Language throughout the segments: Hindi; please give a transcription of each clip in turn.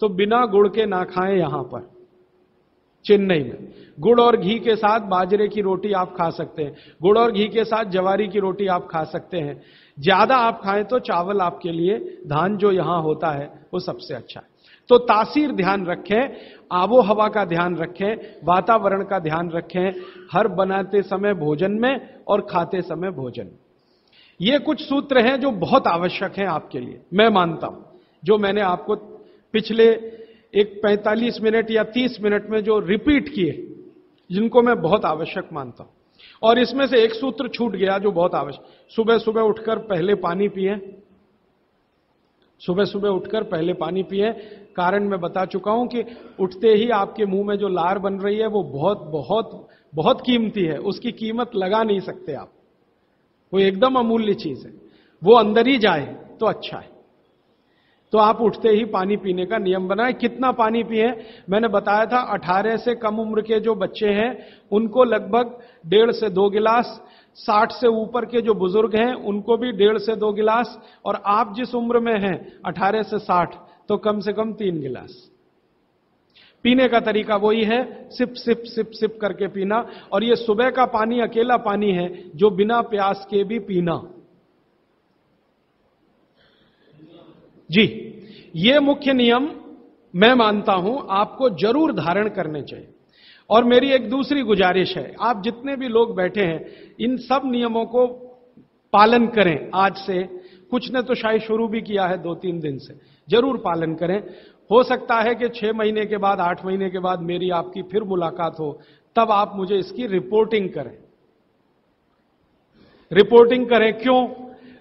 तो बिना गुड़ के ना खाएं। यहां पर चेन्नई में गुड़ और घी के साथ बाजरे की रोटी आप खा सकते हैं, गुड़ और घी के साथ जवारी की रोटी आप खा सकते हैं। ज्यादा आप खाएं तो चावल आपके लिए, धान जो यहां होता है वो सबसे अच्छा है। तो तासीर ध्यान रखें, आबो हवा का ध्यान रखें, वातावरण का ध्यान रखें, हर बनाते समय भोजन में और खाते समय भोजन में। ये कुछ सूत्र हैं जो बहुत आवश्यक हैं आपके लिए, मैं मानता हूं, जो मैंने आपको पिछले एक 45 मिनट या 30 मिनट में जो रिपीट किए, जिनको मैं बहुत आवश्यक मानता हूं। और इसमें से एक सूत्र छूट गया जो बहुत आवश्यक, सुबह सुबह उठकर पहले पानी पिए, सुबह सुबह उठकर पहले पानी पिए। कारण मैं बता चुका हूं कि उठते ही आपके मुंह में जो लार बन रही है वो बहुत बहुत बहुत कीमती है, उसकी कीमत लगा नहीं सकते आप, वो एकदम अमूल्य चीज है, वो अंदर ही जाए तो अच्छा है। तो आप उठते ही पानी पीने का नियम बनाएं। कितना पानी पिए? मैंने बताया था 18 से कम उम्र के जो बच्चे हैं उनको लगभग 1.5 से 2 गिलास, 60 से ऊपर के जो बुजुर्ग हैं उनको भी 1.5 से 2 गिलास, और आप जिस उम्र में हैं 18 से 60 तो कम से कम 3 गिलास। पीने का तरीका वही है, सिप सिप सिप सिप करके पीना। और ये सुबह का पानी अकेला पानी है जो बिना प्यास के भी पीना। जी, ये मुख्य नियम मैं मानता हूं आपको जरूर धारण करने चाहिए। और मेरी एक दूसरी गुजारिश है, आप जितने भी लोग बैठे हैं इन सब नियमों को पालन करें। आज से कुछ ने तो शायद शुरू भी किया है 2-3 दिन से, जरूर पालन करें। हो सकता है कि 6 महीने के बाद, 8 महीने के बाद मेरी आपकी फिर मुलाकात हो, तब आप मुझे इसकी रिपोर्टिंग करें। रिपोर्टिंग करें क्यों?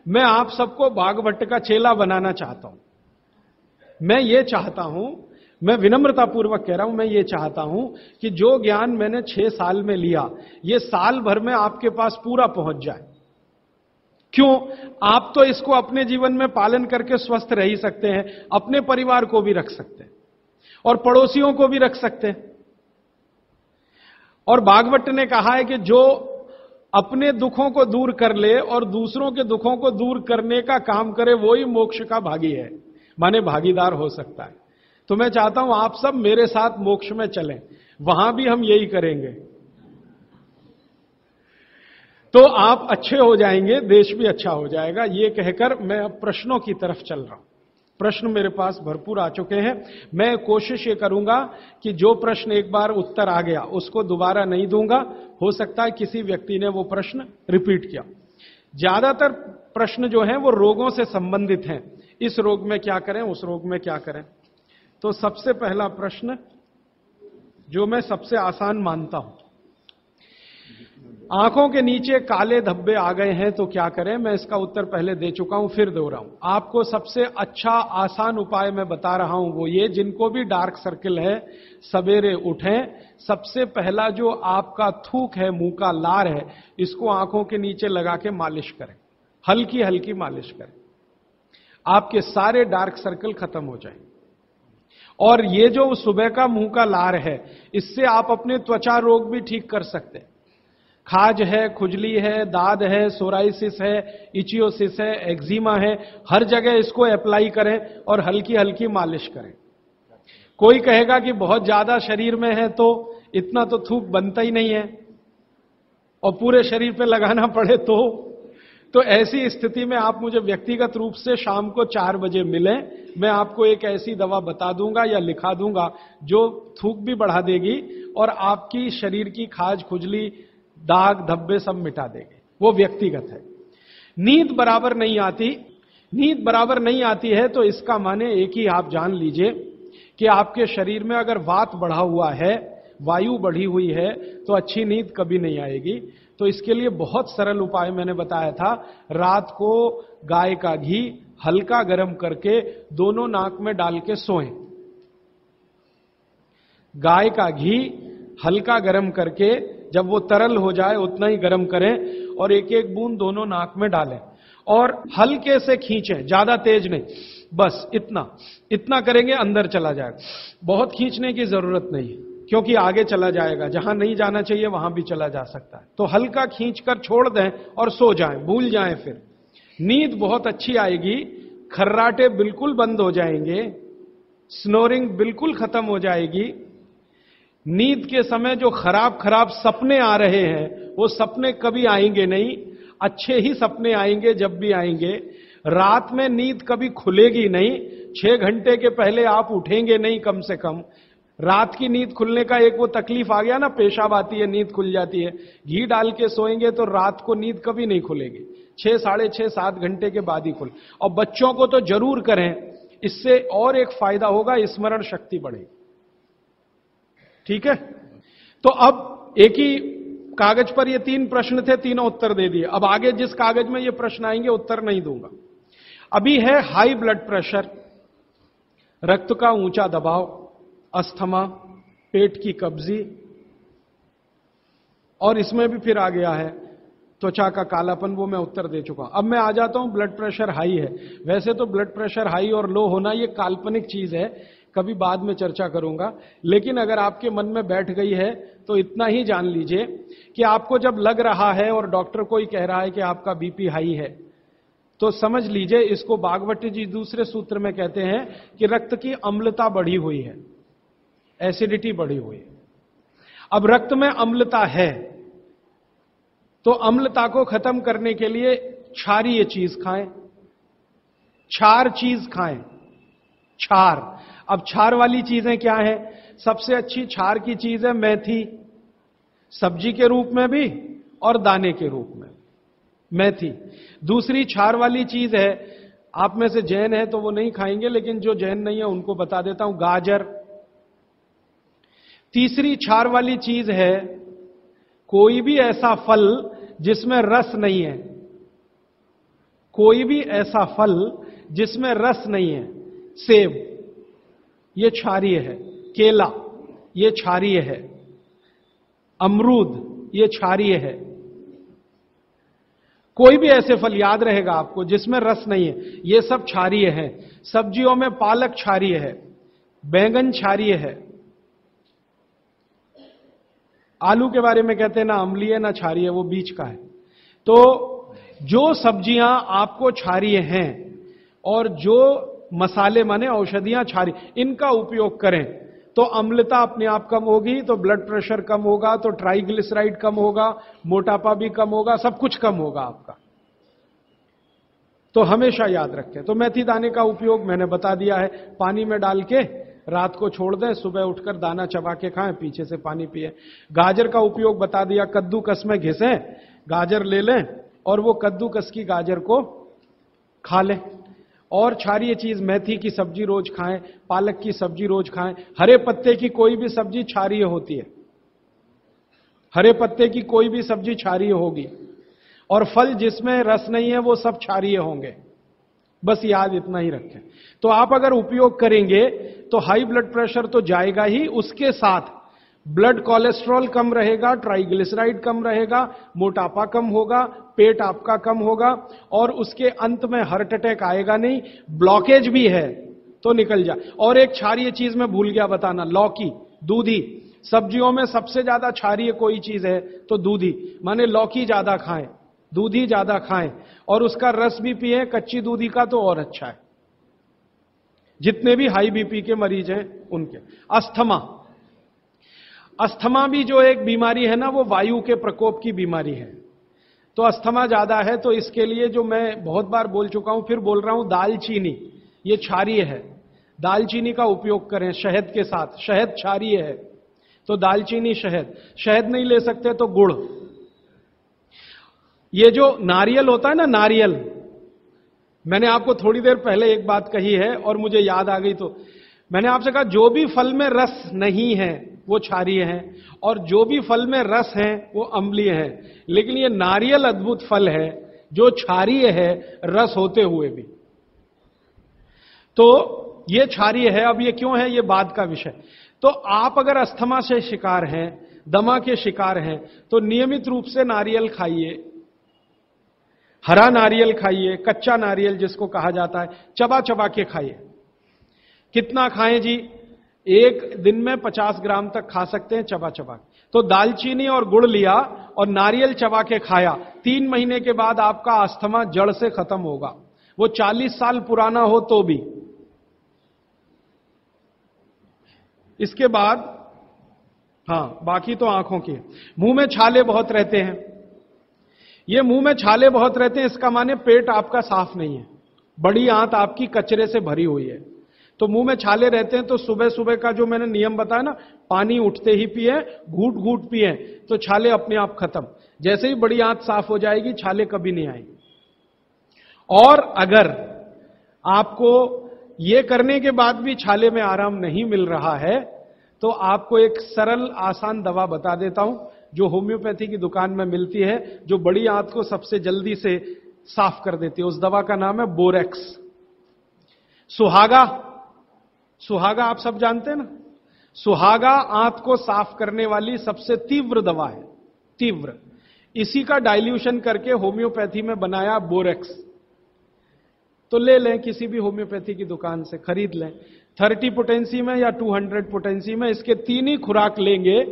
मैं आप सबको भागवत का चेला बनाना चाहता हूं। मैं ये चाहता हूं, मैं विनम्रतापूर्वक कह रहा हूं, मैं ये चाहता हूं कि जो ज्ञान मैंने 6 साल में लिया, ये साल भर में आपके पास पूरा पहुंच जाए। क्यों? आप तो इसको अपने जीवन में पालन करके स्वस्थ रह ही सकते हैं, अपने परिवार को भी रख सकते हैं और पड़ोसियों को भी रख सकते हैं। और भागवत ने कहा है कि जो अपने दुखों को दूर कर ले और दूसरों के दुखों को दूर करने का काम करे, वो ही मोक्ष का भागी है, माने भागीदार हो सकता है। तो मैं चाहता हूं आप सब मेरे साथ मोक्ष में चलें, वहां भी हम यही करेंगे, तो आप अच्छे हो जाएंगे, देश भी अच्छा हो जाएगा। ये कहकर मैं अब प्रश्नों की तरफ चल रहा हूं। प्रश्न मेरे पास भरपूर आ चुके हैं। मैं कोशिश ये करूंगा कि जो प्रश्न एक बार उत्तर आ गया उसको दोबारा नहीं दूंगा। हो सकता है किसी व्यक्ति ने वो प्रश्न रिपीट किया। ज्यादातर प्रश्न जो हैं वो रोगों से संबंधित हैं, इस रोग में क्या करें, उस रोग में क्या करें। तो सबसे पहला प्रश्न जो मैं सबसे आसान मानता हूं, आंखों के नीचे काले धब्बे आ गए हैं तो क्या करें। मैं इसका उत्तर पहले दे चुका हूं, फिर दोहराऊं। आपको सबसे अच्छा आसान उपाय मैं बता रहा हूं, वो ये, जिनको भी डार्क सर्किल है सवेरे उठें, सबसे पहला जो आपका थूक है, मुंह का लार है, इसको आंखों के नीचे लगा के मालिश करें, हल्की हल्की मालिश करें। आपके सारे डार्क सर्कल खत्म हो जाएंगे। और ये जो सुबह का मुंह का लार है, इससे आप अपने त्वचा रोग भी ठीक कर सकते हैं। खाज है, खुजली है, दाद है, सोराइसिस है, इचियोसिस है, एक्जिमा है, हर जगह इसको अप्लाई करें और हल्की हल्की मालिश करें। कोई कहेगा कि बहुत ज्यादा शरीर में है तो इतना तो थूक बनता ही नहीं है, और पूरे शरीर पे लगाना पड़े तो ऐसी स्थिति में आप मुझे व्यक्तिगत रूप से शाम को 4 बजे मिलें। मैं आपको एक ऐसी दवा बता दूंगा या लिखा दूंगा जो थूक भी बढ़ा देगी और आपकी शरीर की खाज, खुजली, दाग, धब्बे सब मिटा देगी। वो व्यक्तिगत है। नींद बराबर नहीं आती, नींद बराबर नहीं आती है तो इसका माने एक ही आप जान लीजिए कि आपके शरीर में अगर वात बढ़ा हुआ है, वायु बढ़ी हुई है, तो अच्छी नींद कभी नहीं आएगी। तो इसके लिए बहुत सरल उपाय मैंने बताया था। रात को गाय का घी हल्का गर्म करके दोनों नाक में डाल के सोएं। गाय का घी हल्का गर्म करके, जब वो तरल हो जाए उतना ही गर्म करें और एक एक बूंद दोनों नाक में डालें और हल्के से खींचें, ज्यादा तेज नहीं, बस इतना करेंगे अंदर चला जाएगा। बहुत खींचने की जरूरत नहीं है क्योंकि आगे चला जाएगा, जहां नहीं जाना चाहिए वहां भी चला जा सकता है। तो हल्का खींचकर छोड़ दें और सो जाएं, भूल जाएं। फिर नींद बहुत अच्छी आएगी, खर्राटे बिल्कुल बंद हो जाएंगे, स्नोरिंग बिल्कुल खत्म हो जाएगी। नींद के समय जो खराब खराब सपने आ रहे हैं वो सपने कभी आएंगे नहीं, अच्छे ही सपने आएंगे जब भी आएंगे। रात में नींद कभी खुलेगी नहीं, 6 घंटे के पहले आप उठेंगे नहीं कम से कम। रात की नींद खुलने का एक वो तकलीफ आ गया ना, पेशाब आती है नींद खुल जाती है। घी डाल के सोएंगे तो रात को नींद कभी नहीं खुलेगी, 6, साढ़े 6, 7 घंटे के बाद ही खुल। और बच्चों को तो जरूर करें, इससे और एक फायदा होगा, स्मरण शक्ति बढ़ेगी। ठीक है, तो अब एक ही कागज पर ये 3 प्रश्न थे, तीनों उत्तर दे दिए। अब आगे जिस कागज में ये प्रश्न आएंगे उत्तर नहीं दूंगा। अभी है हाई ब्लड प्रेशर, रक्त का ऊंचा दबाव, अस्थमा, पेट की कब्जी, और इसमें भी फिर आ गया है त्वचा का कालापन, वो मैं उत्तर दे चुका हूं। अब मैं आ जाता हूं ब्लड प्रेशर हाई है। वैसे तो ब्लड प्रेशर हाई और लो होना ये काल्पनिक चीज है, कभी बाद में चर्चा करूंगा, लेकिन अगर आपके मन में बैठ गई है तो इतना ही जान लीजिए कि आपको जब लग रहा है और डॉक्टर को ही कह रहा है कि आपका बीपी हाई है, तो समझ लीजिए इसको बागवती जी दूसरे सूत्र में कहते हैं कि रक्त की अम्लता बढ़ी हुई है, एसिडिटी बढ़ी हुई है। अब रक्त में अम्लता है तो अम्लता को खत्म करने के लिए क्षारीय चीज खाएं, क्षार चीज खाएं, क्षार। अब क्षार वाली चीजें क्या है? सबसे अच्छी क्षार की चीज है मेथी, सब्जी के रूप में भी और दाने के रूप में मेथी। दूसरी क्षार वाली चीज है, आप में से जैन है तो वो नहीं खाएंगे, लेकिन जो जैन नहीं है उनको बता देता हूं, गाजर। तीसरी क्षार वाली चीज है कोई भी ऐसा फल जिसमें रस नहीं है, कोई भी ऐसा फल जिसमें रस नहीं है। सेब ये क्षारीय है, केला ये क्षारीय है, अमरूद ये क्षारीय है। कोई भी ऐसे फल याद रहेगा आपको जिसमें रस नहीं है, ये सब क्षारीय है। सब्जियों में पालक क्षारीय है, बैंगन क्षारीय है। आलू के बारे में कहते हैं ना अम्लीय ना क्षारीय, वो बीच का है। तो जो सब्जियां आपको क्षारीय हैं और जो मसाले माने औषधियां क्षारीय, इनका उपयोग करें तो अम्लता अपने आप कम होगी, तो ब्लड प्रेशर कम होगा, तो ट्राइग्लिसराइड कम होगा, मोटापा भी कम होगा, सब कुछ कम होगा आपका। तो हमेशा याद रखें। तो मेथी दाने का उपयोग मैंने बता दिया है, पानी में डाल के रात को छोड़ दें, सुबह उठकर दाना चबा के खाएं, पीछे से पानी पिए। गाजर का उपयोग बता दिया, कद्दूकस में घिसें, गाजर ले लें और वो कद्दूकस की गाजर को खा लें। और क्षारीय चीज मेथी की सब्जी रोज खाएं, पालक की सब्जी रोज खाएं। हरे पत्ते की कोई भी सब्जी क्षारीय होती है, हरे पत्ते की कोई भी सब्जी क्षारीय होगी, और फल जिसमें रस नहीं है वो सब क्षारीय होंगे। बस याद इतना ही रखें। तो आप अगर उपयोग करेंगे तो हाई ब्लड प्रेशर तो जाएगा ही, उसके साथ ब्लड कोलेस्ट्रॉल कम रहेगा, ट्राइग्लिसराइड कम रहेगा, मोटापा कम होगा, पेट आपका कम होगा, और उसके अंत में हार्ट अटैक आएगा नहीं। ब्लॉकेज भी है तो निकल जाए। और एक क्षारीय चीज मैं भूल गया बताना, लौकी, दूधी। सब्जियों में सबसे ज्यादा क्षारीय कोई चीज है तो दूधी, माने लौकी ज्यादा खाएं, दूधी ज्यादा खाएं, और उसका रस भी पिए, कच्ची दूधी का तो और अच्छा है। जितने भी हाई बीपी के मरीज हैं उनके। अस्थमा, अस्थमा भी जो एक बीमारी है ना, वो वायु के प्रकोप की बीमारी है। तो अस्थमा ज्यादा है तो इसके लिए जो मैं बहुत बार बोल चुका हूं, फिर बोल रहा हूं, दालचीनी ये क्षारीय है, दालचीनी का उपयोग करें शहद के साथ। शहद क्षारीय है तो दालचीनी, शहद। शहद नहीं ले सकते तो गुड़। ये जो नारियल होता है ना, नारियल, मैंने आपको थोड़ी देर पहले एक बात कही है और मुझे याद आ गई, तो मैंने आपसे कहा जो भी फल में रस नहीं है वो क्षारीय है, और जो भी फल में रस है वो अम्लीय है। लेकिन ये नारियल अद्भुत फल है जो क्षारीय है, रस होते हुए भी। तो ये क्षारीय है। अब ये क्यों है, ये बाद का विषय। तो आप अगर अस्थमा से शिकार हैं, दमा के शिकार हैं, तो नियमित रूप से नारियल खाइए, हरा नारियल खाइए, कच्चा नारियल जिसको कहा जाता है, चबा चबा के खाइए। कितना खाएं जी? एक दिन में 50 ग्राम तक खा सकते हैं चबा चबा। तो दालचीनी और गुड़ लिया और नारियल चबा के खाया, 3 महीने के बाद आपका अस्थमा जड़ से खत्म होगा, वो 40 साल पुराना हो तो भी। इसके बाद हां, बाकी तो आंखों की। मुंह में छाले बहुत रहते हैं। ये मुंह में छाले बहुत रहते हैं, इसका माने पेट आपका साफ नहीं है, बड़ी आंत आपकी कचरे से भरी हुई है। तो मुंह में छाले रहते हैं तो सुबह सुबह का जो मैंने नियम बताया ना, पानी उठते ही पिए, घूट घूट पिए, तो छाले अपने आप खत्म। जैसे ही बड़ी आंत साफ हो जाएगी, छाले कभी नहीं आएंगे। और अगर आपको ये करने के बाद भी छाले में आराम नहीं मिल रहा है, तो आपको एक सरल आसान दवा बता देता हूं, जो होम्योपैथी की दुकान में मिलती है, जो बड़ी आंत को सबसे जल्दी से साफ कर देती है। उस दवा का नाम है बोरेक्स। सुहागा, सुहागा आप सब जानते हैं ना, सुहागा आंत को साफ करने वाली सबसे तीव्र दवा है, तीव्र। इसी का डाइल्यूशन करके होम्योपैथी में बनाया बोरेक्स। तो ले लें, किसी भी होम्योपैथी की दुकान से खरीद लें। 30 पोटेंसी में या 200 पोटेंसी में इसके 3 ही खुराक लेंगे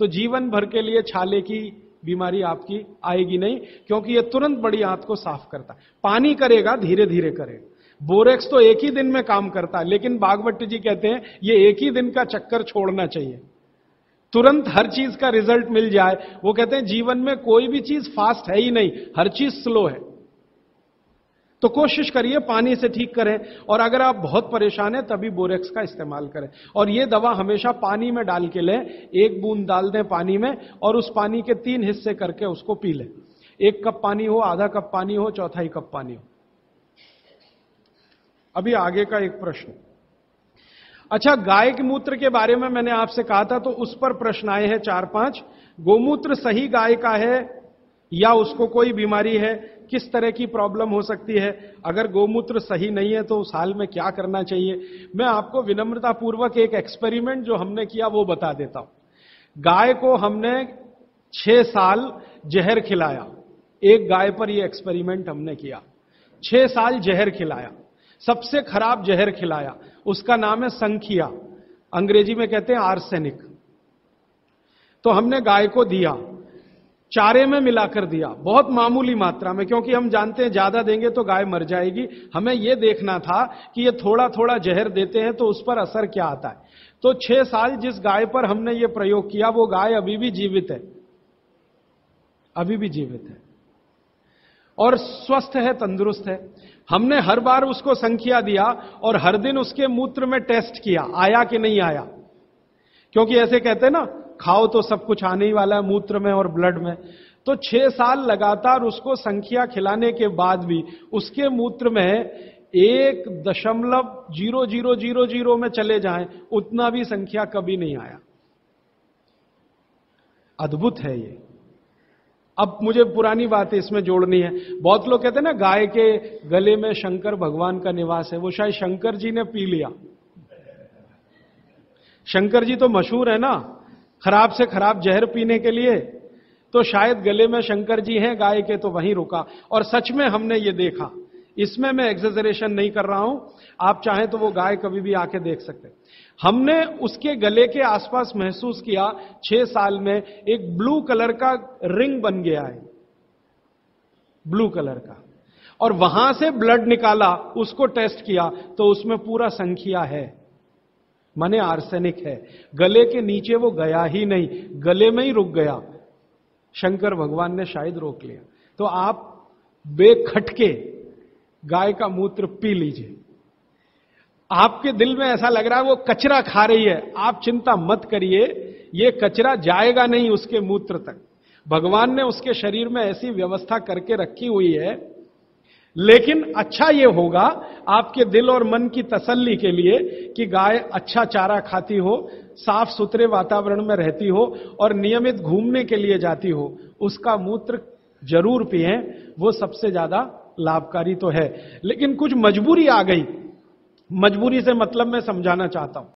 तो जीवन भर के लिए छाले की बीमारी आपकी आएगी नहीं, क्योंकि यह तुरंत बड़ी आंत को साफ करता है। पानी करेगा, धीरे धीरे करेगा। बोरेक्स तो एक ही दिन में काम करता है, लेकिन भागवत जी कहते हैं ये एक ही दिन का चक्कर छोड़ना चाहिए, तुरंत हर चीज का रिजल्ट मिल जाए। वो कहते हैं जीवन में कोई भी चीज फास्ट है ही नहीं, हर चीज स्लो है। तो कोशिश करिए पानी से ठीक करें, और अगर आप बहुत परेशान हैं तभी बोरेक्स का इस्तेमाल करें। और यह दवा हमेशा पानी में डाल के लें, 1 बूंद डाल दें पानी में, और उस पानी के 3 हिस्से करके उसको पी लें। 1 कप पानी हो, आधा कप पानी हो, चौथाई कप पानी हो। अभी आगे का एक प्रश्न। अच्छा, गाय के मूत्र के बारे में मैंने आपसे कहा था, तो उस पर प्रश्न आए हैं 4-5। गोमूत्र सही गाय का है या उसको कोई बीमारी है? किस तरह की प्रॉब्लम हो सकती है? अगर गोमूत्र सही नहीं है तो उस हाल में क्या करना चाहिए? मैं आपको विनम्रतापूर्वक एक एक्सपेरिमेंट जो हमने किया वो बता देता हूं। गाय को हमने 6 साल जहर खिलाया। एक गाय पर यह एक्सपेरिमेंट हमने किया। 6 साल जहर खिलाया, सबसे खराब जहर खिलाया। उसका नाम है संखिया, अंग्रेजी में कहते हैं आर्सेनिक। तो हमने गाय को दिया, चारे में मिलाकर दिया, बहुत मामूली मात्रा में, क्योंकि हम जानते हैं ज्यादा देंगे तो गाय मर जाएगी। हमें यह देखना था कि ये थोड़ा थोड़ा जहर देते हैं तो उस पर असर क्या आता है। तो 6 साल जिस गाय पर हमने ये प्रयोग किया, वो गाय अभी भी जीवित है, अभी भी जीवित है और स्वस्थ है, तंदुरुस्त है। हमने हर बार उसको संख्या दिया और हर दिन उसके मूत्र में टेस्ट किया, आया कि नहीं आया। क्योंकि ऐसे कहते हैं ना, खाओ तो सब कुछ आने ही वाला है मूत्र में और ब्लड में। तो 6 साल लगातार उसको संख्या खिलाने के बाद भी उसके मूत्र में 1.0000 में चले जाएं, उतना भी संख्या कभी नहीं आया। अद्भुत है ये। अब मुझे पुरानी बात इसमें जोड़नी है। बहुत लोग कहते हैं ना, गाय के गले में शंकर भगवान का निवास है। वो शायद शंकर जी ने पी लिया। शंकर जी तो मशहूर है ना खराब से खराब जहर पीने के लिए, तो शायद गले में शंकर जी हैं गाय के, तो वहीं रुका। और सच में हमने ये देखा, इसमें मैं एग्जेजरेशन नहीं कर रहा हूं। आप चाहें तो वो गाय कभी भी आके देख सकते हैं। हमने उसके गले के आसपास महसूस किया 6 साल में एक ब्लू कलर का रिंग बन गया है, ब्लू कलर का। और वहां से ब्लड निकाला, उसको टेस्ट किया तो उसमें पूरा संख्या है, माने आर्सेनिक है। गले के नीचे वो गया ही नहीं, गले में ही रुक गया। शंकर भगवान ने शायद रोक लिया। तो आप बेखटके गाय का मूत्र पी लीजिए। आपके दिल में ऐसा लग रहा है वो कचरा खा रही है, आप चिंता मत करिए, ये कचरा जाएगा नहीं उसके मूत्र तक। भगवान ने उसके शरीर में ऐसी व्यवस्था करके रखी हुई है। लेकिन अच्छा ये होगा आपके दिल और मन की तसल्ली के लिए कि गाय अच्छा चारा खाती हो, साफ सुथरे वातावरण में रहती हो और नियमित घूमने के लिए जाती हो, उसका मूत्र जरूर पिएं, वो सबसे ज्यादा लाभकारी तो है। लेकिन कुछ मजबूरी आ गई, मजबूरी से मतलब मैं समझाना चाहता हूं।